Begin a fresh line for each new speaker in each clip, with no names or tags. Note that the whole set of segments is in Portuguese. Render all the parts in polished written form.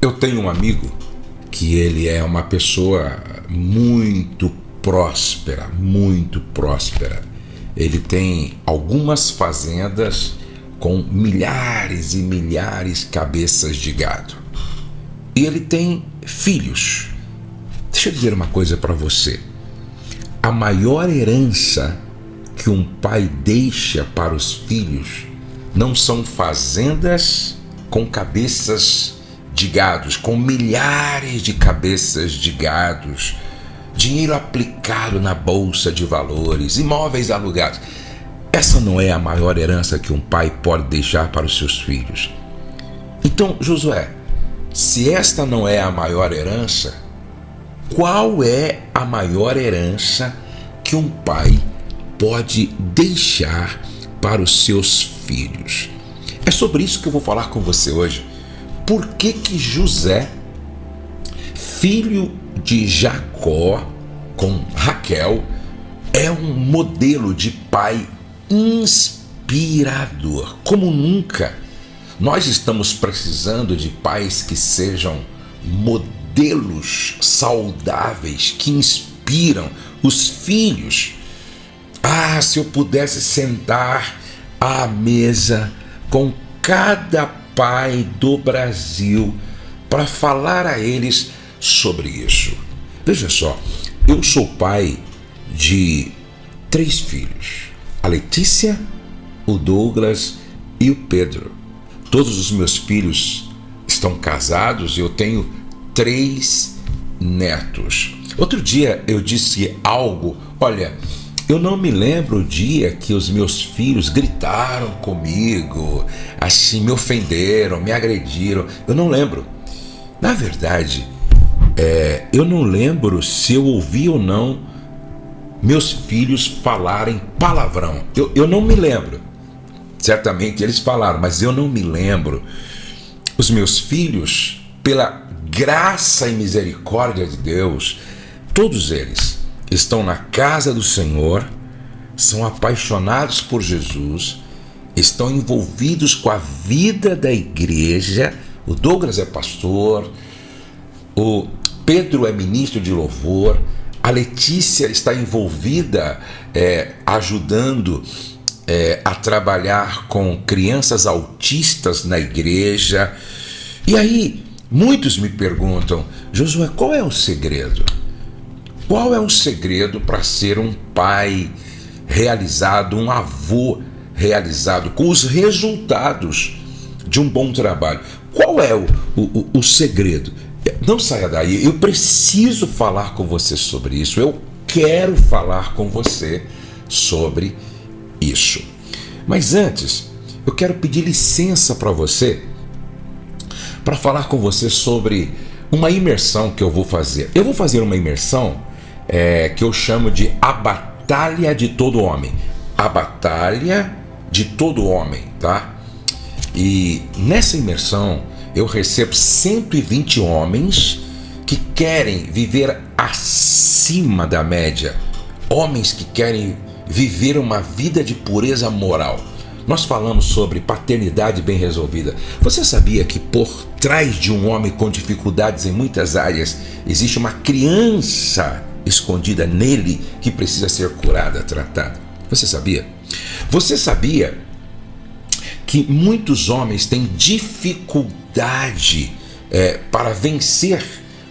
Eu tenho um amigo que ele é uma pessoa muito próspera, muito próspera. Ele tem algumas fazendas com milhares e milhares de cabeças de gado. E ele tem filhos. Deixa eu dizer uma coisa para você. A maior herança que um pai deixa para os filhos não são fazendas com cabeças de gados, com milhares de cabeças de gados, dinheiro aplicado na bolsa de valores, imóveis alugados. Essa não é a maior herança que um pai pode deixar para os seus filhos. Então, Josué, se esta não é a maior herança, qual é a maior herança que um pai pode deixar para os seus filhos? É sobre isso que eu vou falar com você hoje. Por que José, filho de Jacó com Raquel, é um modelo de pai inspirador? Como nunca, nós estamos precisando de pais que sejam modelos saudáveis, que inspiram os filhos. Se eu pudesse sentar à mesa com cada pai do Brasil para falar a eles sobre isso. Veja só, eu sou pai de 3 filhos: a Letícia, o Douglas e o Pedro. Todos os meus filhos estão casados e eu tenho 3 netos. Outro dia eu disse algo, olha, eu não me lembro o dia que os meus filhos gritaram comigo, assim, me ofenderam, me agrediram. Eu não lembro. Na verdade, eu não lembro se eu ouvi ou não meus filhos falarem palavrão. Eu não me lembro. Certamente eles falaram, mas eu não me lembro. Os meus filhos, pela graça e misericórdia de Deus, todos eles estão na casa do Senhor, são apaixonados por Jesus, estão envolvidos com a vida da igreja. O Douglas é pastor, o Pedro é ministro de louvor, a Letícia está envolvida ajudando a trabalhar com crianças autistas na igreja. E aí, muitos me perguntam, Josué, qual é o segredo? Qual é o segredo para ser um pai realizado, um avô realizado, com os resultados de um bom trabalho? Qual é o segredo? Não saia daí, eu preciso falar com você sobre isso, eu quero falar com você sobre isso. Mas antes, eu quero pedir licença para você, para falar com você sobre uma imersão que eu vou fazer. Eu vou fazer uma imersão que eu chamo de A Batalha de Todo Homem. A Batalha de Todo Homem, tá? E nessa imersão eu recebo 120 homens que querem viver acima da média. Homens que querem viver uma vida de pureza moral. Nós falamos sobre paternidade bem resolvida. Você sabia que por trás de um homem com dificuldades em muitas áreas existe uma criança escondida nele que precisa ser curada, tratada? Você sabia? Você sabia que muitos homens têm dificuldade para vencer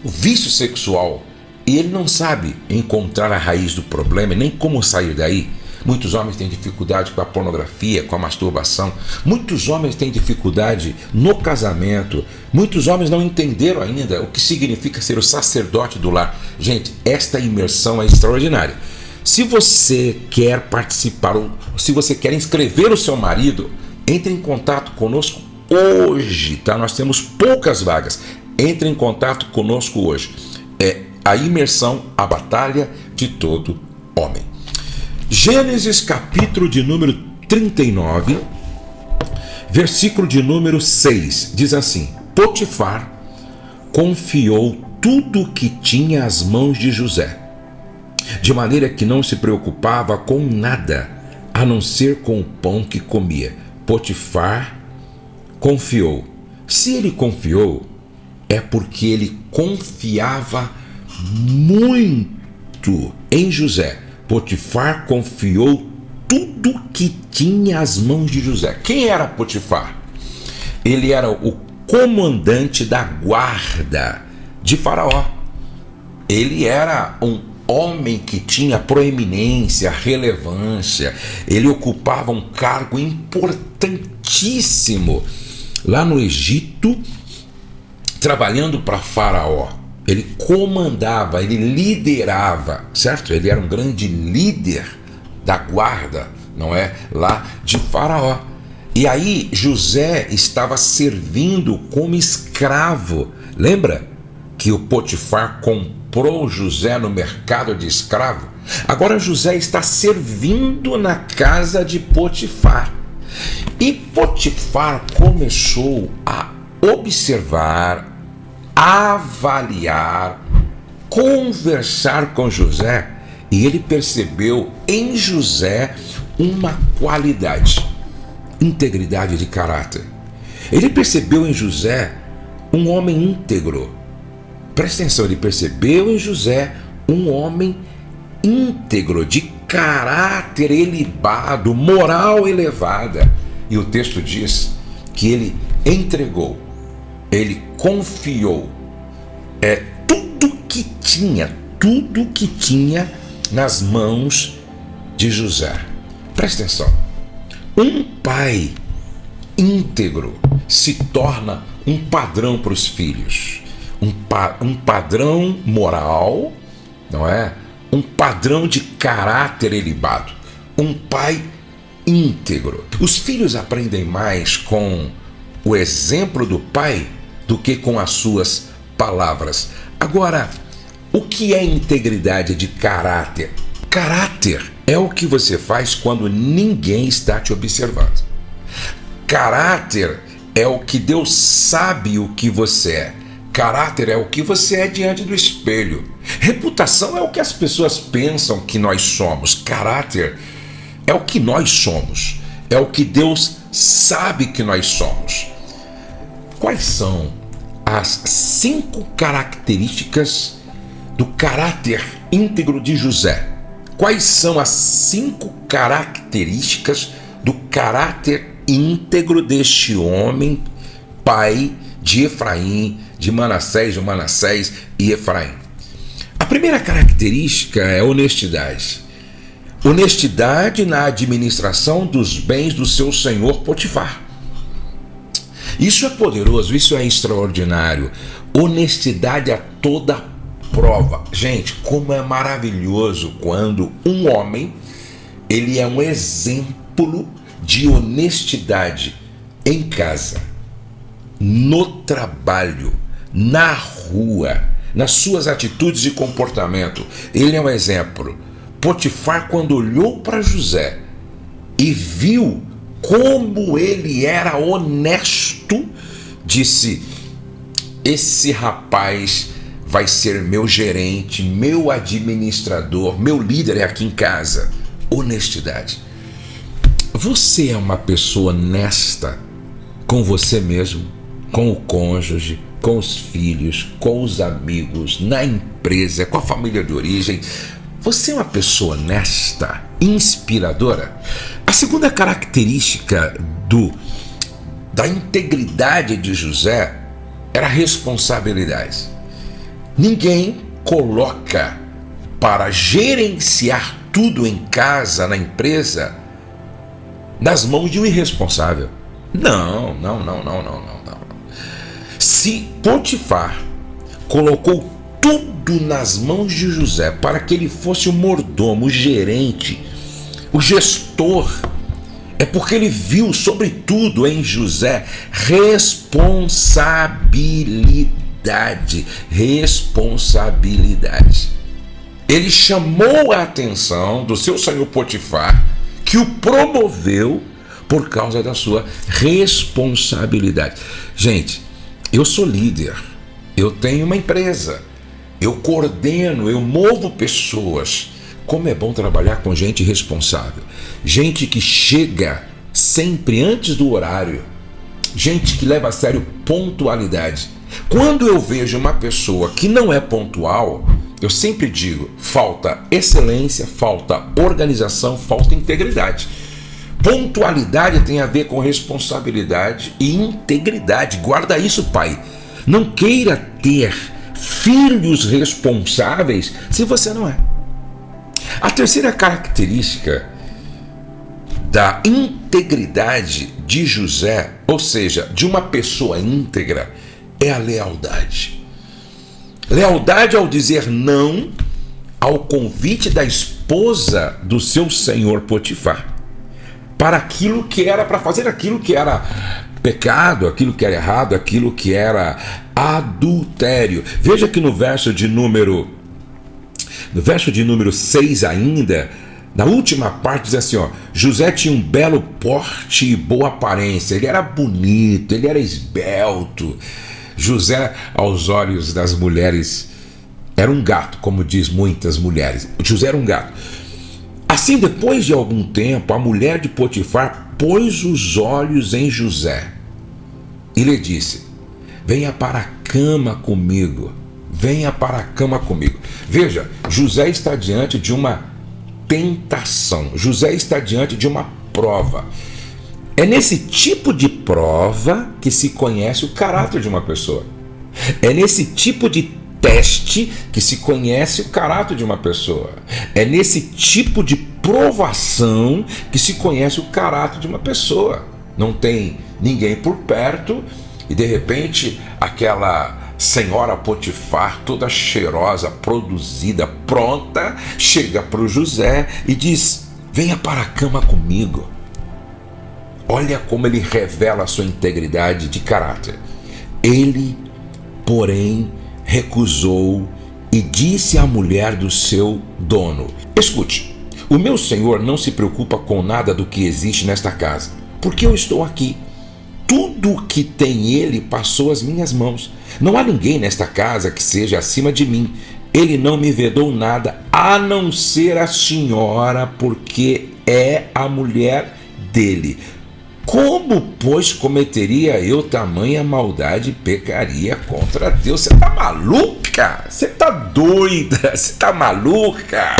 o vício sexual e ele não sabe encontrar a raiz do problema e nem como sair daí? Muitos homens têm dificuldade com a pornografia, com a masturbação. Muitos homens têm dificuldade no casamento. Muitos homens não entenderam ainda o que significa ser o sacerdote do lar. Gente, esta imersão é extraordinária. Se você quer participar, ou se você quer inscrever o seu marido, entre em contato conosco hoje, tá? Nós temos poucas vagas. Entre em contato conosco hoje. É a imersão, a batalha de todo homem. Gênesis capítulo de número 39, versículo de número 6, diz assim: Potifar confiou tudo o que tinha às mãos de José, de maneira que não se preocupava com nada, a não ser com o pão que comia. Potifar confiou. Se ele confiou, é porque ele confiava muito em José. Potifar confiou tudo que tinha às mãos de José. Quem era Potifar? Ele era o comandante da guarda de Faraó. Ele era um homem que tinha proeminência, relevância. Ele ocupava um cargo importantíssimo lá no Egito, trabalhando para Faraó. Ele comandava, ele liderava, certo? Ele era um grande líder da guarda, não é? Lá de Faraó. E aí José estava servindo como escravo. Lembra que o Potifar comprou José no mercado de escravo? Agora José está servindo na casa de Potifar. E Potifar começou a observar, avaliar, conversar com José, e ele percebeu em José uma qualidade: integridade de caráter. Ele percebeu em José um homem íntegro. Presta atenção, ele percebeu em José um homem íntegro, de caráter elevado, moral elevada. E o texto diz que ele entregou, ele confiou tudo que tinha nas mãos de José. Presta atenção. Um pai íntegro se torna um padrão para os filhos, um padrão moral, não é? Um padrão de caráter elevado, um pai íntegro. Os filhos aprendem mais com o exemplo do pai do que com as suas palavras. Agora, o que é integridade de caráter? Caráter é o que você faz quando ninguém está te observando. Caráter é o que Deus sabe o que você é. Caráter é o que você é diante do espelho. Reputação é o que as pessoas pensam que nós somos. Caráter é o que nós somos. É o que Deus sabe que nós somos. Quais são as 5 características do caráter íntegro de José? Quais são as 5 características do caráter íntegro deste homem, pai de Efraim, de Manassés e Efraim? A primeira característica é honestidade. Honestidade na administração dos bens do seu senhor Potifar. Isso é poderoso, isso é extraordinário. Honestidade a toda prova. Gente, como é maravilhoso quando um homem, ele é um exemplo de honestidade em casa, no trabalho, na rua, nas suas atitudes e comportamento. Ele é um exemplo. Potifar, quando olhou para José e viu como ele era honesto, disse: esse rapaz vai ser meu gerente, meu administrador, meu líder aqui em casa. Honestidade. Você é uma pessoa honesta com você mesmo, com o cônjuge, com os filhos, com os amigos, na empresa, com a família de origem. Você é uma pessoa honesta, inspiradora? A segunda característica da integridade de José era a responsabilidade. Ninguém coloca para gerenciar tudo em casa, na empresa, nas mãos de um irresponsável. Não. Se Potifar colocou tudo nas mãos de José para que ele fosse o mordomo, o gerente, o gestor, é porque ele viu, sobretudo em José, responsabilidade. Ele chamou a atenção do seu senhor Potifar, que o promoveu por causa da sua responsabilidade. Gente, eu sou líder, eu tenho uma empresa, eu coordeno, eu movo pessoas. Como é bom trabalhar com gente responsável, gente que chega sempre antes do horário, gente que leva a sério pontualidade. Quando eu vejo uma pessoa que não é pontual, eu sempre digo, falta excelência, falta organização, falta integridade. Pontualidade tem a ver com responsabilidade e integridade. Guarda isso, pai. Não queira ter filhos responsáveis se você não é. A terceira característica da integridade de José, ou seja, de uma pessoa íntegra, é a lealdade. Lealdade ao dizer não ao convite da esposa do seu senhor Potifar para aquilo que era, para fazer aquilo que era pecado, aquilo que era errado, aquilo que era adultério. Veja que no verso de número 6 ainda, na última parte diz assim, José tinha um belo porte e boa aparência, ele era bonito, ele era esbelto. José, aos olhos das mulheres, era um gato, como diz muitas mulheres. José era um gato. Assim, depois de algum tempo, a mulher de Potifar pôs os olhos em José e lhe disse: venha para a cama comigo, venha para a cama comigo. Veja, José está diante de uma tentação, José está diante de uma prova. É nesse tipo de prova que se conhece o caráter de uma pessoa. É nesse tipo de teste que se conhece o caráter de uma pessoa. É nesse tipo de provação que se conhece o caráter de uma pessoa. Não tem ninguém por perto e de repente aquela senhora Potifar, toda cheirosa, produzida, pronta, chega para o José e diz: venha para a cama comigo. Olha como ele revela a sua integridade de caráter. Ele, porém, recusou e disse à mulher do seu dono: escute, o meu senhor não se preocupa com nada do que existe nesta casa, porque eu estou aqui. Tudo o que tem ele passou às minhas mãos. Não há ninguém nesta casa que seja acima de mim. Ele não me vedou nada, a não ser a senhora, porque é a mulher dele. Como, pois, cometeria eu tamanha maldade e pecaria contra Deus? Você tá maluca? Você tá doida? Você tá maluca?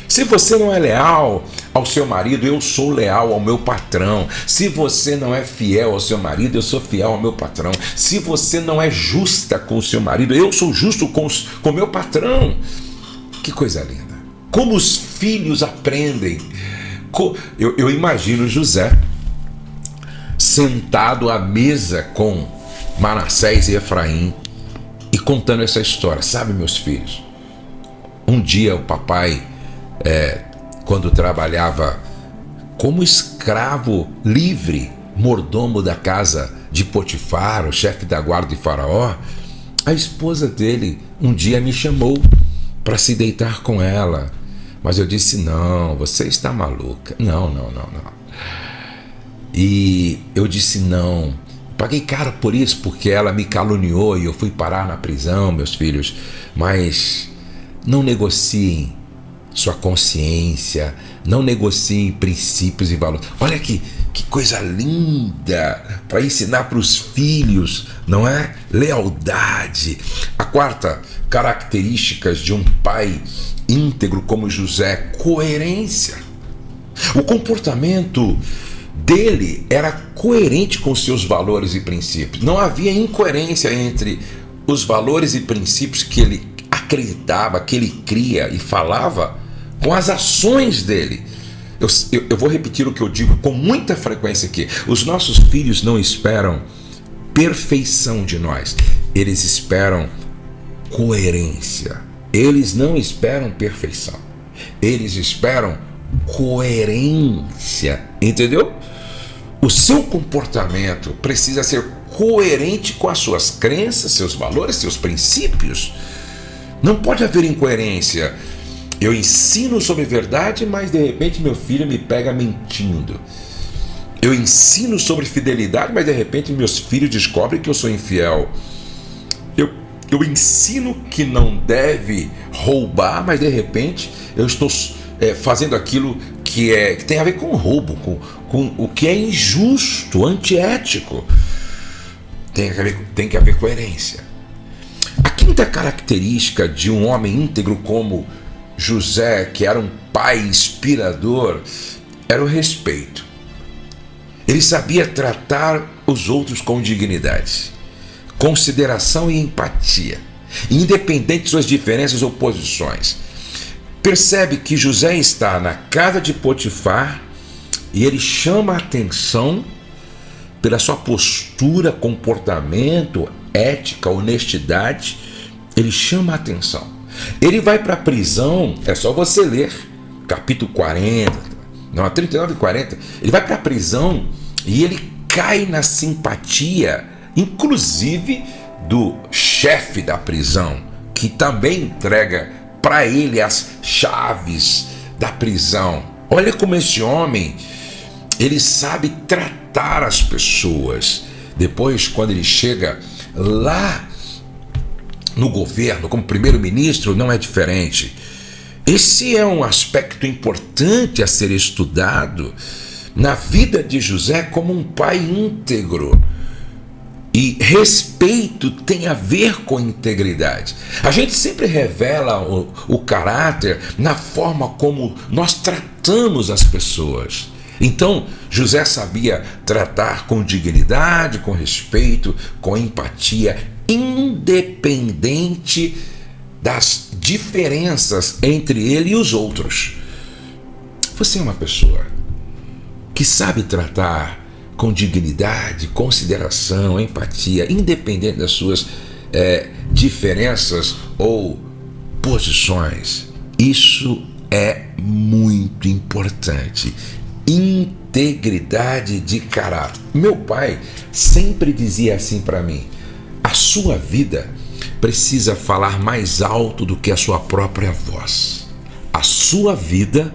Se você não é leal ao seu marido, eu sou leal ao meu patrão. Se você não é fiel ao seu marido, eu sou fiel ao meu patrão. Se você não é justa com o seu marido, eu sou justo com o meu patrão. Que coisa linda. Como os filhos aprendem. Eu imagino José sentado à mesa com Manassés e Efraim e contando essa história. Sabe, meus filhos, um dia o papai, quando trabalhava como escravo livre, mordomo da casa de Potifar, o chefe da guarda de Faraó, a esposa dele um dia me chamou para se deitar com ela. Mas eu disse: não, você está maluca. Não. E eu disse não. Paguei caro por isso, porque ela me caluniou e eu fui parar na prisão, meus filhos. Mas não negociem sua consciência, não negociem princípios e valores. Olha que coisa linda para ensinar para os filhos, não é? Lealdade. A quarta característica de um pai íntegro como José: coerência. O comportamento dele era coerente com seus valores e princípios. Não havia incoerência entre os valores e princípios que ele acreditava, que ele cria e falava, com as ações dele. Eu vou repetir o que eu digo com muita frequência aqui. Os nossos filhos não esperam perfeição de nós, eles esperam coerência. Eles não esperam perfeição, eles esperam coerência, entendeu? O seu comportamento precisa ser coerente com as suas crenças, seus valores, seus princípios. Não pode haver incoerência. Eu ensino sobre verdade, mas de repente meu filho me pega mentindo. Eu ensino sobre fidelidade, mas de repente meus filhos descobrem que eu sou infiel. Eu ensino que não deve roubar, mas de repente eu estou fazendo aquilo que tem a ver com roubo, com o que é injusto, antiético. tem que haver coerência. A quinta característica de um homem íntegro como José, que era um pai inspirador, era o respeito. Ele sabia tratar os outros com dignidade, consideração e empatia, independente de suas diferenças ou posições. Percebe que José está na casa de Potifar e ele chama a atenção pela sua postura, comportamento, ética, honestidade. Ele chama a atenção. Ele vai para a prisão, é só você ler, capítulo 39 e 40. Ele vai para a prisão e ele cai na simpatia, inclusive do chefe da prisão, que também entrega para ele as chaves da prisão. Olha como esse homem, ele sabe tratar as pessoas. Depois, quando ele chega lá no governo, como primeiro-ministro, não é diferente. Esse é um aspecto importante a ser estudado na vida de José como um pai íntegro. E respeito tem a ver com integridade. A gente sempre revela o caráter na forma como nós tratamos as pessoas. Então, José sabia tratar com dignidade, com respeito, com empatia, independente das diferenças entre ele e os outros. Você é uma pessoa que sabe tratar com dignidade, consideração, empatia, independente das suas diferenças ou posições. Isso é muito importante. Integridade de caráter. Meu pai sempre dizia assim para mim: a sua vida precisa falar mais alto do que a sua própria voz. A sua vida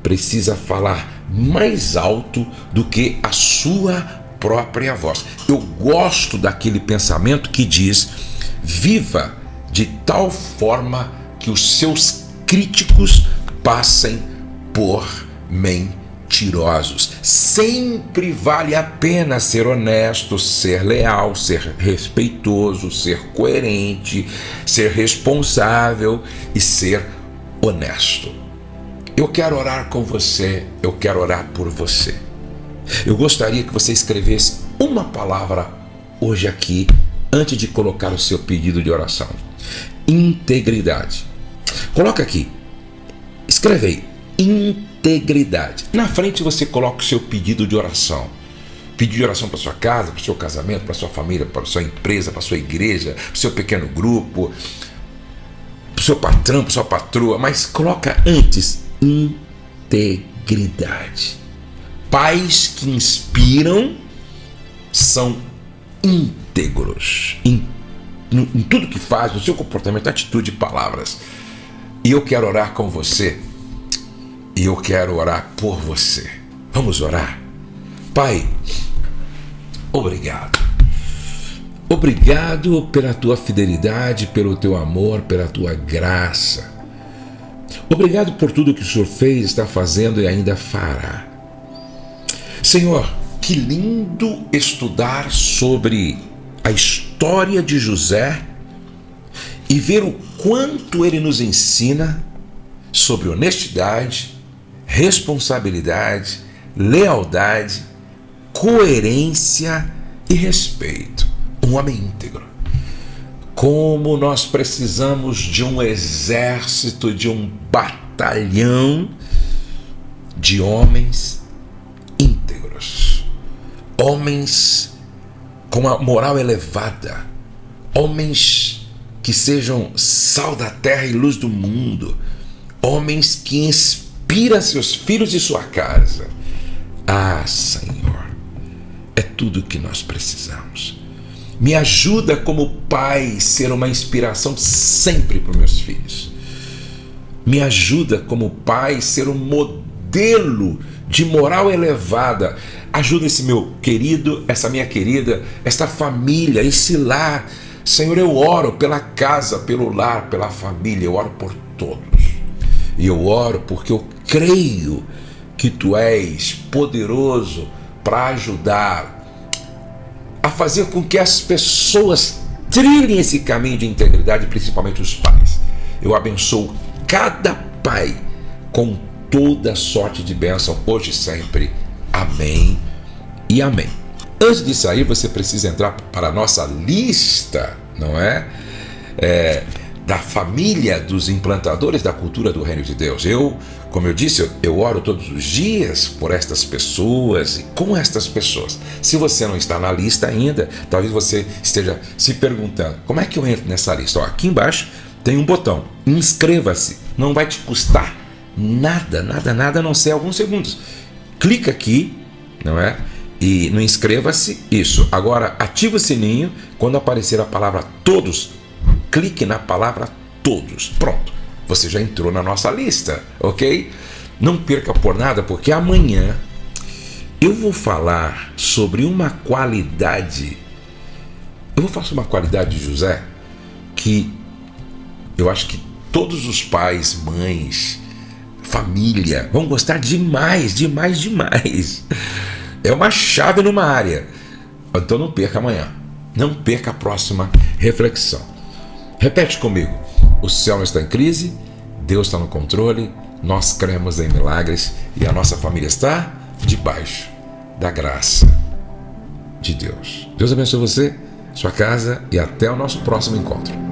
precisa falar mais alto do que a sua própria voz. Eu gosto daquele pensamento que diz: viva de tal forma que os seus críticos passem por mentirosos. Sempre vale a pena ser honesto, ser leal, ser respeitoso, ser coerente, ser responsável e ser honesto. Eu quero orar com você, eu quero orar por você. Eu gostaria que você escrevesse uma palavra hoje aqui, antes de colocar o seu pedido de oração. Integridade. Coloca aqui, escreve aí, integridade. Na frente você coloca o seu pedido de oração. Pedido de oração para sua casa, para o seu casamento, para sua família, para a sua empresa, para a sua igreja, para o seu pequeno grupo, para o seu patrão, para a sua patroa, mas coloca antes integridade. Pais que inspiram são íntegros em tudo que faz, no seu comportamento, atitude e palavras. E eu quero orar com você, e eu quero orar por você. Vamos orar? Pai, obrigado. Obrigado pela tua fidelidade, pelo teu amor, pela tua graça. Obrigado por tudo que o Senhor fez, está fazendo e ainda fará. Senhor, que lindo estudar sobre a história de José e ver o quanto ele nos ensina sobre honestidade, responsabilidade, lealdade, coerência e respeito. Um homem íntegro. Como nós precisamos de um exército, de um batalhão de homens íntegros, homens com uma moral elevada, homens que sejam sal da terra e luz do mundo, homens que inspiram seus filhos e sua casa. Ah, Senhor, é tudo o que nós precisamos. Me ajuda como pai ser uma inspiração sempre para os meus filhos. Me ajuda como pai ser um modelo de moral elevada. Ajuda esse meu querido, essa minha querida, esta família, esse lar. Senhor, eu oro pela casa, pelo lar, pela família, eu oro por todos. E eu oro porque eu creio que Tu és poderoso para ajudar a fazer com que as pessoas trilhem esse caminho de integridade, principalmente os pais. Eu abençoo cada pai com toda sorte de bênção, hoje e sempre. Amém e amém. Antes de sair, você precisa entrar para a nossa lista, não é? Da família dos implantadores da cultura do Reino de Deus. Como eu disse, eu oro todos os dias por estas pessoas e com estas pessoas. Se você não está na lista ainda, talvez você esteja se perguntando, como é que eu entro nessa lista? Aqui embaixo tem um botão, inscreva-se. Não vai te custar nada, a não ser alguns segundos. Clica aqui, não é? E no inscreva-se, isso. Agora ativa o sininho, quando aparecer a palavra todos, clique na palavra todos. Pronto, você já entrou na nossa lista, ok? Não perca por nada, porque amanhã eu vou falar sobre uma qualidade. Eu vou falar sobre uma qualidade de José que eu acho que todos os pais, mães, família vão gostar demais. É uma chave numa área. Então não perca amanhã. Não perca a próxima reflexão. Repete comigo. O céu não está em crise, Deus está no controle, nós cremos em milagres e a nossa família está debaixo da graça de Deus. Deus abençoe você, sua casa e até o nosso próximo encontro.